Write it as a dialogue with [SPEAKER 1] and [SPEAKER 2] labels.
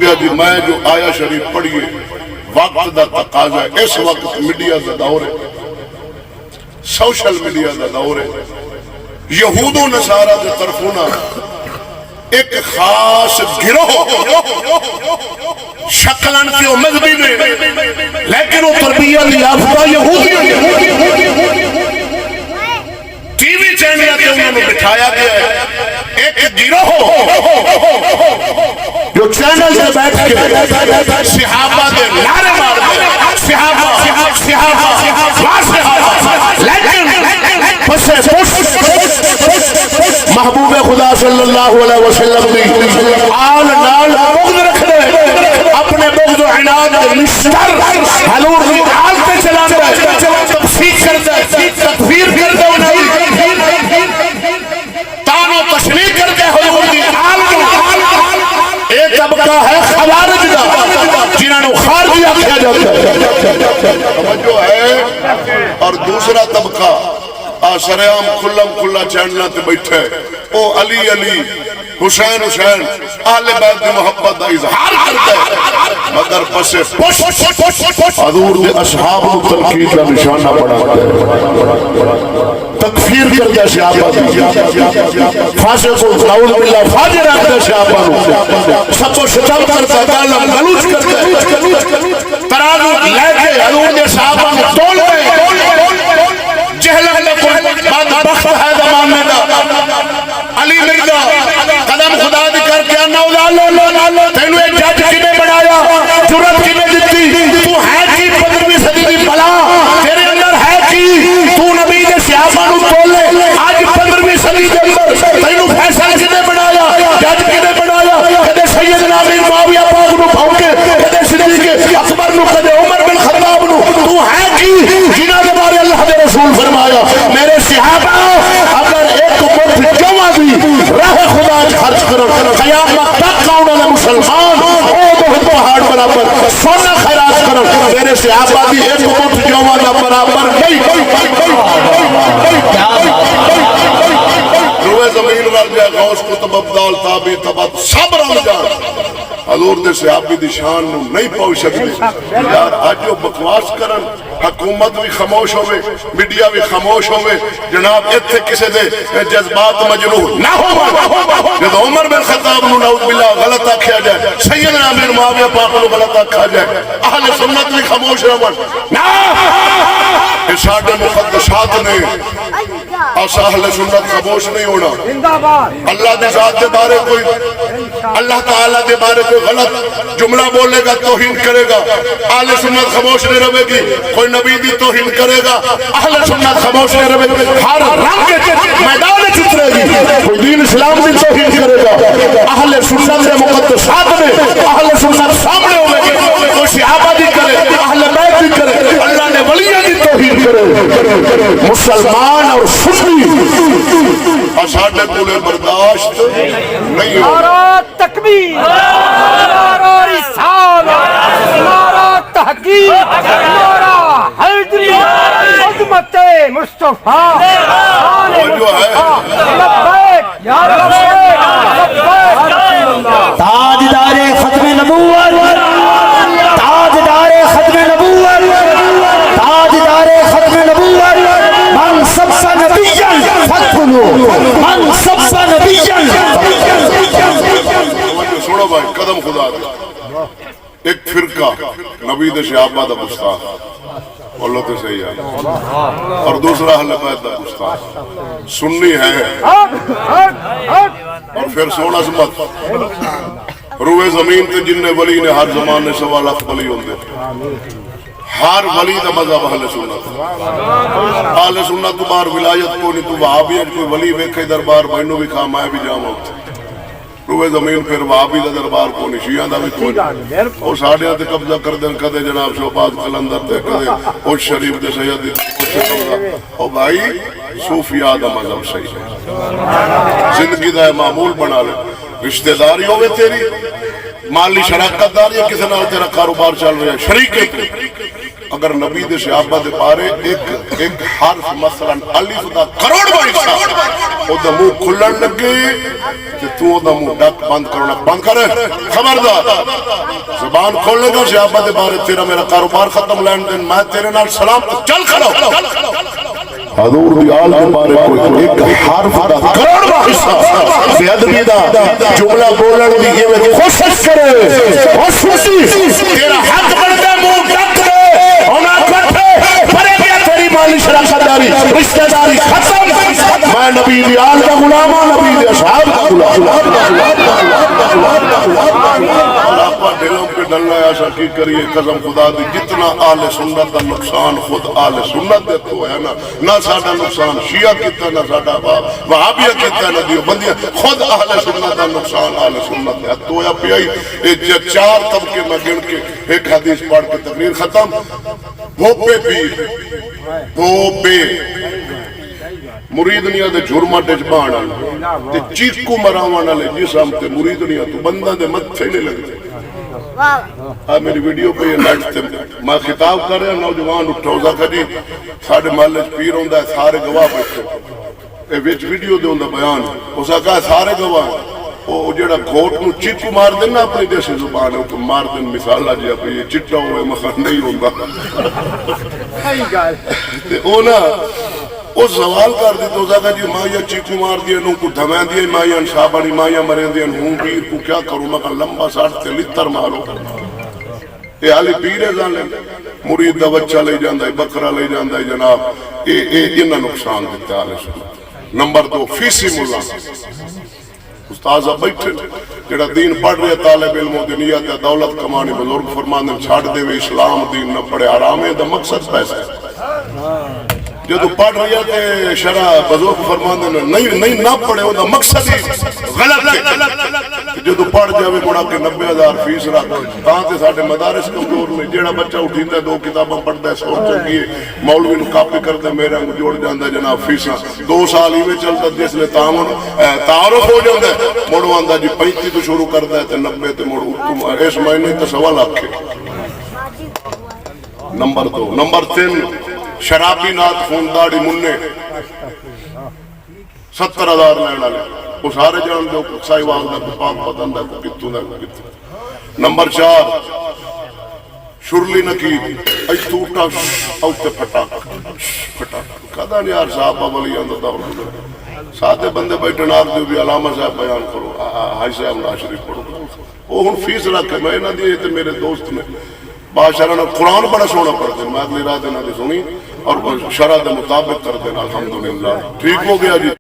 [SPEAKER 1] گیا جی میں جو آیا شریف پڑھیے وقت دا تقاضا ہے. اس وقت میڈیا دا دور ہے, سوشل میڈیا دا دور ہے. یہود و نصارہ دے طرفوں نہ ایک خاص گروہ شکلن کے مذہبی میں لیکن وہ تربیت یافتہ یہودی ٹی وی چینل کے انہوں نے بٹھایا گیا ہے. ایک گروہ جو چینل سے بیٹھ کے صحابہ دے نعرے مار دے, صحابہ لیکن محبوب خدا صلی اللہ علیہ وسلم دی آل نال بغض رکھ دے, اپنے بغض و عناد مشتر حضور دی آل پہ چلا دے, تفسیق کر دے, تکفیر کر دے, تانو تشریح کر دے حضور دی آل کو. ایک طبقہ ہے خوارج دا جنہاں نو خارجی آکھیا جاتا ہے توجہ ہے, اور دوسرا طبقہ آسریام کھلم کھلا چینلہ تے بیٹھے او علی علی حسین حسین اہل بیت دی محبت دا اظہار کرتا ہے مگر پسے حضور دے اصحاب نو تنقید کا نشانہ بناتا ہے, تکفیر کرتا ہے صحابہ دی, فاسق و نعوذ باللہ فاجر رکھتا ہے صحابہ نو, سب کو شتم کرتا ہے, گالم گلوچ کرتا ہے, ترازو لے کے حضور دے صحابہ نو تول دے, جہلہ لکھو بعد بخت ہے زمانے دا علی مردا قدم خدا دی کر کے انہو لالو تینو ایک جج کی نے بنایا, جرت کی نے دیتی, تو ہے کی 15ویں صدی دی بلا تیرے اندر ہے کی, تو نبی دے صحابہ نو تولے آج 15ویں صدی دے اندر تینو فیصلہ کی نے بنایا, جج کی نے بنایا, کدے سیدنا امیر معاویہ پاک نو پھونکے, کدے صدیق اکبر نو, کدے عمر بن خطاب نو, تو ہے کی جنہاں دے بارے اللہ دے رسول فرمایا میرے صحابہ اگر ایک مٹھ جمع دی راہ خدا خرچ کرو قیامت تک آنے والے مسلمان او بہت پہاڑ برابر سونا خیرات کرو, میرے صحابہ دی ایک مٹھ جمع دا برابر نہیں. روح زمین رل جائے غوث کتب ابدال تابی تبت سب رل جائے, حضور دے صحابی دی شان نو نہیں پہنچ سکتے. یار آج جو بکواس کرن حکومت بھی خاموش ہوئے, میڈیا بھی خاموش ہوئے, جناب اتھے کسے دے جذبات مجروح نہ ہو. جب عمر بن خطاب نو نعوذ باللہ غلط آکھیا جائے, سیدنا امیر معاویہ پاک نو غلط آکھیا جائے, اہل سنت بھی خاموش رہن نہ. اس ساڈے مقدسات نے ایسا اہل سنت خاموش نہیں ہونا. اللہ دے ذات دے بارے کوئی, اللہ تعالیٰ دے بارے کوئی غلط جملہ بولے گا توہین کرے گا, اہل سنت خاموش نہیں رہے گی. کوئی نبی دی توہین کرے گا, اہل سنت خاموش نہیں رہے گی. ہر رنگ میدان چترے گی, کوئی دین اسلام دی توہین کرے گا, اہل سنت دے مقدسات میں اہل سنت سامنے ہوئے گی. کوئی صحابہ دی کرے, اہل بیت دی کرے, اللہ نے ولیہ دی توہین کرے, مسلمان اور سنی اساڈے کولے برداشت نہیں ہو.
[SPEAKER 2] نعرہ تکبیر, نعرہ رسالت, نعرہ تحقیق, نعرہ حیدری, عظمت مصطفیٰ,
[SPEAKER 1] جو ہے
[SPEAKER 2] لبیک یا لبیک,
[SPEAKER 3] تاجدار ختم نبوت, تاجدار ختم نبوت, تاجدار ختم نبوت, من سب نبیًا فادخلوا, من سب نبیًا.
[SPEAKER 1] سنو بھائی قدم خدا دے, ایک فرقہ نبی دے صحابہ دا گستاخ, اللہ تو صحیح ہے, اور دوسرا اہل بیت دا گستاخ سنی ہے. اور پھر سونا سمت روح زمین تے جن ولی نے ہر زمانے سوا لاکھ ولی ہوندے, ہر ولی دا مذہب اہل سنت. اہل سنت تو بار ولایت کو نہیں, تو وہابیت کوئی ولی ویکھے دربار بہنوں بھی کام آئے بھی جاما ہوتے. روح زمین پھر وہابی دا دربار کو نہیں, شیعہ دا بھی کوئی, اور ساڑھیاں تے قبضہ کر دیں, کدے جناب شہباز قلندر تے, کدے اوش شریف دے سید دے. او بھائی صوفیاء دا مذہب صحیح ہے, زندگی دا معمول بنا لے, رشتہ داری ہوئے تیری مالی شراکت دار یا کسی نال تیرا کاروبار چل رہا ہے شریک ہے تو اگر نبی دے صحابہ دے بارے ایک حرف مثلا الف دا کروڑ بار او دا منہ کھلن لگے تے تو او دا منہ ڈک بند کرنا بند کر خبردار زبان کھولنے گا صحابہ دے بارے تیرا میرا کاروبار ختم لین دین میں تیرے نال سلام چل کھڑا حضور دی آل کے بارے کوئی ایک حرف دا کروڑ با حصہ بے ادبی دا جملہ بولن دی یہ کوشش کرے خوشی تیرا حق بنتا منہ ڈک دے ہونا کٹھے پرے گیا تیری مالی شراکت داری رشتہ داری ختم میں نبی دی آل کا غلام ہوں نبی دی اصحاب کا غلام دلوں پہ ڈلنا ہے ایسا کی کریے قسم خدا دی جتنا آل سنت دا نقصان خود آل سنت دے تو ہے نہ ساڑھا نقصان شیعہ کیتا نہ ساڑھا وہابیہ کیتا نہ دیو بندیاں خود آل سنت دا نقصان آل سنت دے تو یا پی آئی چار طبقے میں گن کے ایک حدیث پڑھ کے تقریر ختم بھوپے پیر بھوپے مریدنیاں دے جھرما ڈجبان تے چیکو مراوانا لے جسام تے مریدنیاں تو بندہ دے متھے نہیں لگتے میری ویڈیو پہ یہ نیٹ تے میں خطاب کر رہا نوجوان اٹھا ہوزا کہ جی ساڑھے محلے پیر ہوندہ ہے سارے گواہ بیٹھے اے ویچ ویڈیو دے ہوندہ بیان اسا کہا سارے گواہ وہ جڑا گھوٹ نو چیکو مار دینا اپنی دیسی زبان ہے تو مار دین مثالہ جی اپنی یہ چٹا ہوئے مخان نہیں ہوندہ او نا اس سوال کر دی تو زیادہ جی ماں یا چیکو مار دیا نو کو دھمین دیا ماں یا انشابانی ماں یا مرین دیا ہوں پیر کو کیا کروں میں کہا لمبا ساڑھتے لتر مارو یہ حالی پیر ہے ظالم مرید دا بچہ لے جاندہ ہے بکرہ لے جاندہ ہے جناب انہا نقصان دیتا ہے حالی سنت نمبر 2 فیسی ملا استاذہ بیٹھے جڑا دین پڑھ رہے طالب علم و دنیات یا دولت کمانی بزرگ فرماندن چھاڑ دے وے اسلام دین نہ پڑے حرامے دا مقصد پیسہ ہے جو تو پڑھ رہی ہے شرع بزرگ فرماندن نہیں نہ پڑھے وہ دا مقصد ہی غلط ہے جو تو پڑھ جاوے گوڑا کے 90,000 فیس رکھ تاں تے ساڑھے مدارس کمزور میں جیڑا بچہ اٹھین دے 2 کتاباں پڑھ دے سوچ چنگی ہے مولوی نو کاپی کر دے میرے انگو جوڑ جاندہ جناب فیساں 2 سال ہی میں چلتا جس لئے تعارف ہو جاندہ ہے موڑو آندہ جی 35 تو شروع کر دے تے 90 تے موڑو اس مہینے تے سوال آکھے نمبر 2 نمبر 3 شرابی نات خونداڑی مننے 70,000 لینا لے وہ سارے جان جو سائی واغ دا پاک پتن دا کتوں دا کتوں نمبر 4 شرلی نکی ایس توٹا اوتے پھٹاک کہتا نہیں یار صاحبہ ولی اندر دور ساتھے بندے بیٹھے نار جو بھی علامہ صاحب بیان کرو حاج صاحب ناشریف پڑھو وہ ہن فیس رکھے میں نہ دیئے تھے میرے دوست نے بادشاہ نے قرآن بڑا سونا پڑھتے ہیں میں اگلی رات انہوں نے سنی اور شرع دے مطابق کر دینا الحمدللہ ٹھیک ہو گیا جی